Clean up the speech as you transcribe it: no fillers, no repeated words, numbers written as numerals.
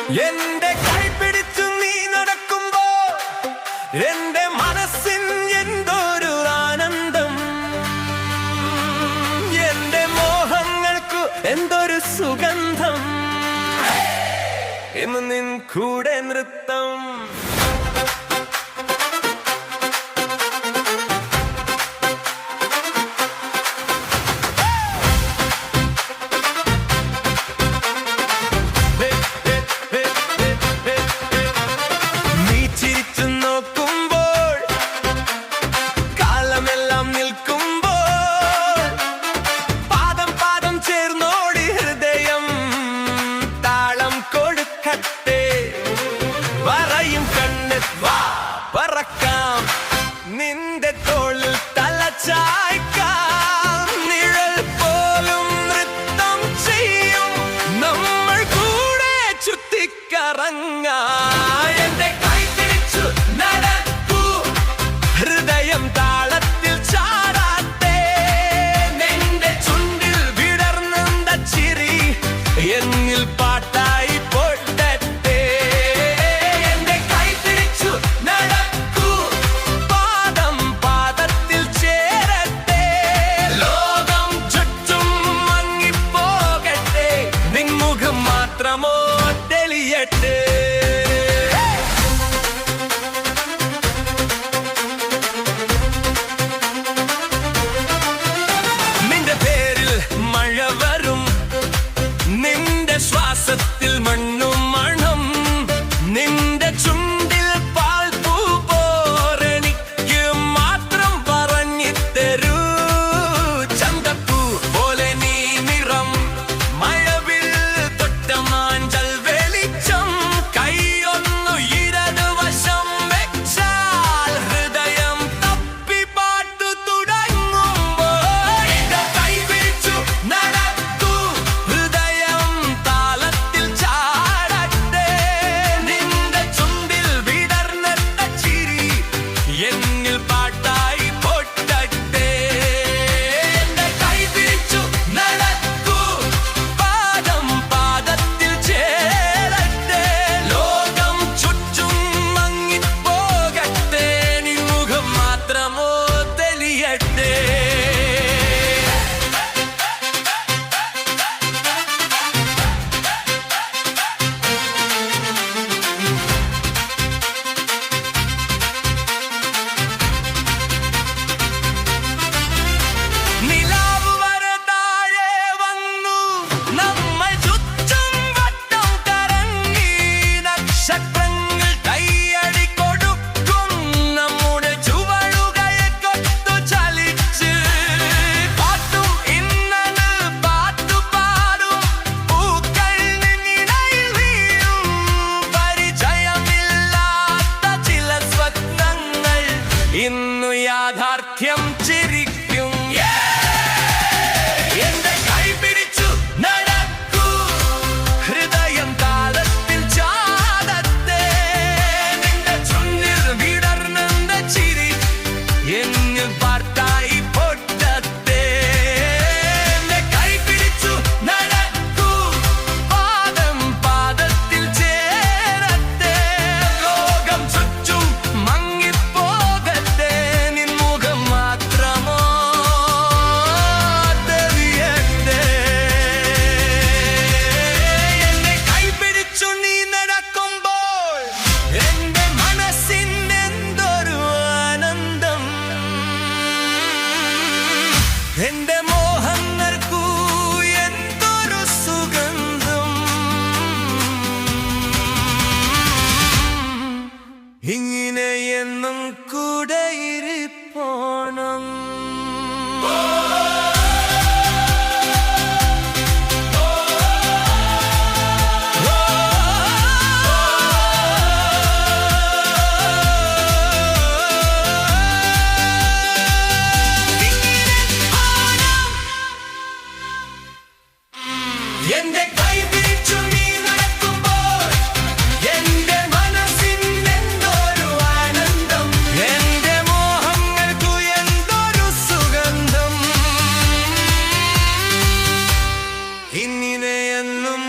എന്റെ കൈ പിടിച്ചു നീ നടക്കുമ്പോ എന്റെ മനസ്സിൻ എന്തൊരു ആനന്ദം, എന്റെ മോഹങ്ങൾക്കു എന്തൊരു സുഗന്ധം, ഇന്ന് നിൻ കൂടെ നൃത്തം. പറക്കാം നിന്റെ തോളിൽ തലചായ്ക്കാം, നിഴൽ പോലും നൃത്തം ചെയ്യും, നമ്മൾ കൂടെ ചുറ്റിക്കറങ്ങാം. എന്റെ കൈ തിരിച്ചു നടക്കൂ, ഹൃദയം താളത്തിൽ ചാടാത്തെ, നിന്റെ ചുണ്ടിൽ വിടർന്ന ചിരി എന്നിൽ പാട്ടായി പൊട്ടട്ടെ. എന്റെ കൈ തിരിച്ചു നടക്കൂ, പാദം പാദത്തിൽ ചേരട്ടെ, ലോകം ചുറ്റും മങ്ങിപ്പോകട്ടെ, നിൻമുഖം മാത്രമോ തെളിയട്ടെ. നിന്റെ പേരിൽ മഴ വരും, നിന്റെ ശ്വാസത്തിൽ മണ്ണും മണം, നിന്റെ ചുണ്ടിൽ പാൽപ്പൂ പോരെനിക്ക് മാത്രം പറഞ്ഞിത്തരൂ. ചന്തപ്പൂ പോലെ നീ നിറം, മഴവിൽ തൊട്ട മാഞ്ചൽ വെളിച്ചം, കൈയൊന്നു ഇടതുവശം വെച്ചാൽ ഹൃദയം തപ്പി പാട്ടു തുടങ്ങുമ്പോൾ, കൈ പിടിച്ചു നടക്കൂ, ഹൃദയം താളത്തിൽ ചാടട്ടെ, നിന്റെ ചുണ്ടിൽ വിടർന്നെത്ത ചിരി എന്നിൽ പാട്ടായി പൊട്ടട്ടെ. എന്റെ കൈ തിരിച്ചു നടക്കൂ, പാദം പാദത്തിൽ ചേരട്ടെ, ലോകം ചുറ്റും മങ്ങിപ്പോകട്ടെ, നിൻമുഖം മാത്രമോ തെളിയട്ടെ. നിലാവ് വരെ താഴെ വന്നു, നമ്മൾ ചുറ്റും വട്ടം കറങ്ങി, നക്ഷത്രങ്ങൾ കൈയടി കൊടുക്കും, നമ്മുടെ ചുവടുകൾ കൊത്തു ചലിച്ച്, പാട്ടും ഇന്നന് പാട്ടുപാടും, പൂക്കൾ നിന്നിടയിൽ വീഴും, പരിചയമില്ലാത്ത ചില സ്വപ്നങ്ങൾ ഇന്നു യാഥാർത്ഥ്യം ചിരിക്കും. എന്റെ കൈ പിടിച്ചു നടക്കൂ, ഹൃദയം താളത്തിൽ ചാടട്ടെ, നിന്റെ ചുണ്ടിൽ വിടർന്ന ചിരി എന്നിൽ പാട്ടായി പൊട്ടട്ടെ. എന്റെ കൈ പിടിച്ചു നടക്കൂ, പാദം പാദത്തിൽ ചേരട്ടെ, ലോകം ചുറ്റും മങ്ങിപ്പോകട്ടെ, നിൻമുഖം മാത്രമോ തെളിയട്ടെ. എന്റെ കൈ പിടിച്ചു നീ നടക്കുമ്പോൾ എന്റെ മനസ്സിൻ എന്തൊരു ആനന്ദം, എന്റെ മോഹങ്ങൾക്കു എന്തൊരു സുഗന്ധം, ഇങ്ങനെ എന്നും കൂടെ ഇരിപ്പോണം. എന്റെ കൈ പിടിച്ചു നീ നടക്കുമ്പോൾ എന്റെ മനസ്സിൻ എന്തൊരു ആനന്ദം, എന്റെ മോഹങ്ങൾക്കു എന്തൊരു സുഗന്ധം, ഇങ്ങനെ എന്നും